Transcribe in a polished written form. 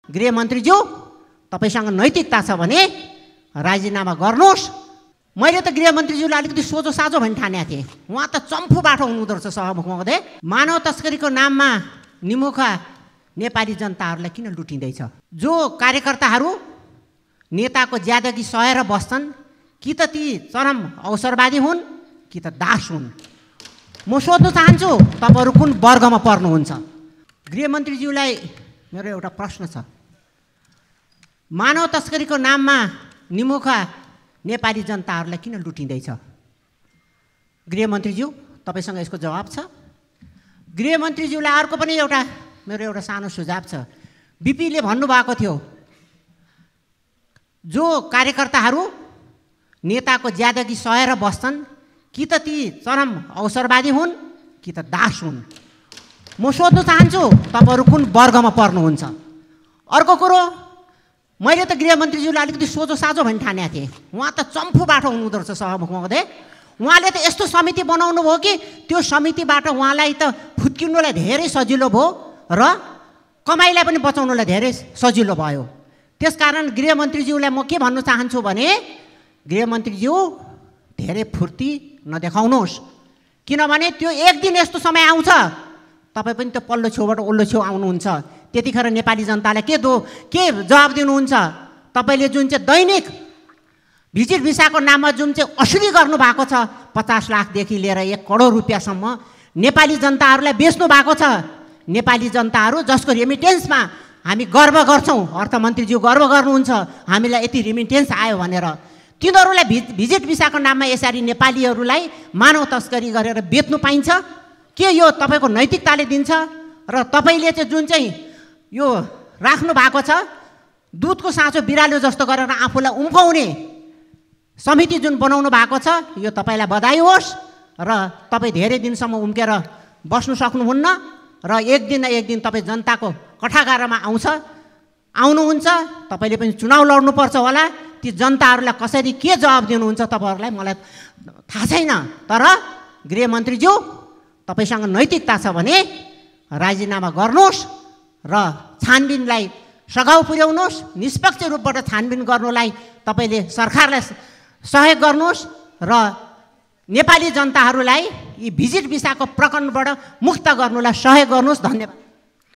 गृहमन्त्रीज्यू तपाईसँग नैतिकता छ भने राजीनामा गर्नुहोस्। मैले त गृहमन्त्रीज्यूलाई अलिकति सोझो साझो भनी ठानेको थिएँ। उहाँ त चम्फु बाटो हुनुहुँदो रहेछ सभामुख महोदय। मानव तस्करीको नाममा निमुखा नेपाली जनताहरूलाई किन लुटिँदैछ? जो कार्यकर्ताहरू नेताको ज्यादगी सहेर बस्छन्, कि त ती चरम अवसरवादी हुन् कि त दास हुन्। म सोध्न चाहन्छु तपाईहरु कुन वर्गमा पर्नुहुन्छ? गृहमन्त्रीज्यूलाई मेरो एउटा प्रश्न छ। मानव तस्करीको नाममा निमुखा नेपाली जनताहरूलाई किन लुटिँदैछ? गृहमन्त्रीज्यू तपाईसँग यसको जवाब छ? गृहमन्त्रीज्यूलाई अर्को पनि मेरो एउटा सानो सुझाव छ। बीपीले भन्नुभएको थियो, जो कार्यकर्ताहरू नेताको ज्यादगी सहेर बस्छन्, कि त ती चरम अवसरवादी हुन् कि त दास हुन्। म सोध्न चाहन्छु तपाईहरु कुन वर्गमा पर्नुहुन्छ? अर्को कुरो, मैले त गृहमन्त्रीज्यूलाई अलिकति सोझो साझो भनी ठानेको थिएँ। उहाँ त चम्फु बाटो हुनुहुँदो रहेछ सभामुख महोदय। उहाँले त यस्तो समिति बनाउनु भयो कि त्यो समितिबाट उहाँलाई त फुत्किनुलाई धेरै सजिलो भयो र कमाइलाई पनि बचाउनुलाई धेरै सजिलो भयो। त्यसकारण गृहमन्त्रीज्यूलाई म के भन्न चाहन्छु भने, गृहमन्त्रीज्यू धेरै फुर्ती नदेखाउनुहोस्। किनभने त्यो एक दिन यस्तो समय आउँछ तपाईँ पनि त्यो पल्लो छेउबाट ओल्लो छेउ आउनुहुन्छ। त्यतिखेर नेपाली जनतालाई के जवाब दिनुहुन्छ? तपाईँले जुन चाहिँ दैनिक भिजिट भिसाको नाममा जुन चाहिँ असुली गर्नुभएको छ, 50 लाखदेखि लिएर 1 करोड रुपियाँसम्म नेपाली जनताहरूलाई बेच्नु भएको छ। नेपाली जनताहरू जसको रेमिटेन्समा हामी गर्व गर्छौँ, अर्थमन्त्रीज्यू गर्व गर्नुहुन्छ हामीलाई यति रेमिटेन्स आयो भनेर, तिनीहरूलाई भिजिट भिसाको नाममा यसरी नेपालीहरूलाई मानव तस्करी गरेर बेच्नु पाइन्छ? के यो तपाईँको नैतिकताले दिन्छ? र तपाईँले चाहिँ जुन चाहिँ यो राख्नु भएको छ, दुधको साँचो बिरालो जस्तो गरेर आफूलाई उम्काउने समिति जुन बनाउनु भएको छ, यो तपाईँलाई बधाई होस्। र तपाईँ धेरै दिनसम्म उम्केर बस्नु सक्नुहुन्न र एक दिन तपाईँ जनताको कठागारमा आउनुहुन्छ। तपाईँले पनि चुनाव लड्नुपर्छ होला। ती जनताहरूलाई कसरी के जवाब दिनुहुन्छ तपाईँहरूलाई मलाई थाहा छैन। तर गृहमन्त्रीज्यू तपाईसँग नैतिकता छ भने राजीनामा गर्नुहोस् र छानबिनलाई सघाउ पुर्याउनुहोस्। निष्पक्ष रूपबाट छानबिन गर्नुलाई तपाईँले सरकारलाई सहयोग गर्नुहोस् र नेपाली जनताहरूलाई यी भिजिट भिसाको प्रकरणबाट मुक्त गर्नुलाई सहयोग गर्नुहोस्। धन्यवाद।